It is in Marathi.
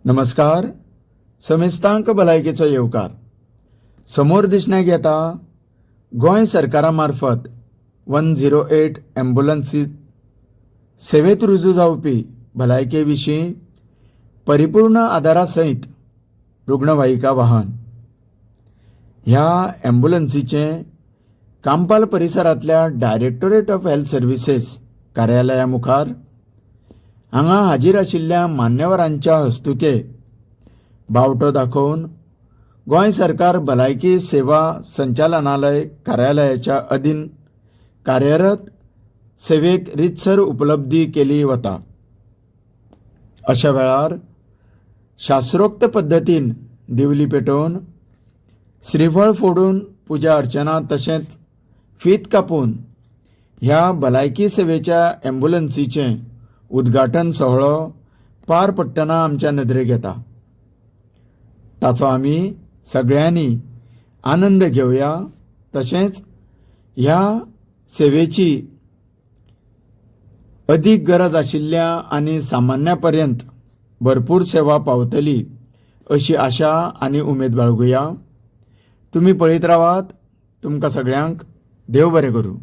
नमस्कार. समेस्तांक भलायकेचो येवकार. समोर दिसण्याक येता गोंय सरकारा मार्फत 108 ॲम्ब्युलन्सी सेवेत रुजू जावपी भलायके विशीं परिपूर्ण आदारा सयत रुग्णवाहिका वाहन ह्या ॲम्ब्युलन्सीचें कांपाल परिसरांतल्या डायरेक्टोरेट ऑफ हेल्थ सर्विसेस कार्यालया मुखार हांगा हाजीर आशिल्ल्या मान्यवरांच्या हस्तुके बावटो दाखोवन गोंय सरकार भलायकी सेवा संचालनालय कार्यालयाच्या अधीन कार्यरत सेवेक रितसर उपलब्धी केली वता. अशा वेळार शास्त्रोक्त पद्दतीन दिवली पेटोवन श्रीफळ फोडून पुजा अर्चना तशेंच फीत कापून ह्या भलायकी सेवेच्या ॲम्ब्युलन्सीचें उद्घाटन सोहळो पार पडटना आमच्या नदरेक येता. ताचो आमी सगळ्यांनी आनंद घेवया. तशेंच ह्या सेवेची अदीक गरज आशिल्ल्या आनी सामान्या पर्यंत भरपूर सेवा पावतली अशी आशा आनी उमेद बाळगुया. तुमी पळयत रावात. तुमकां सगळ्यांक देव बरें करूं.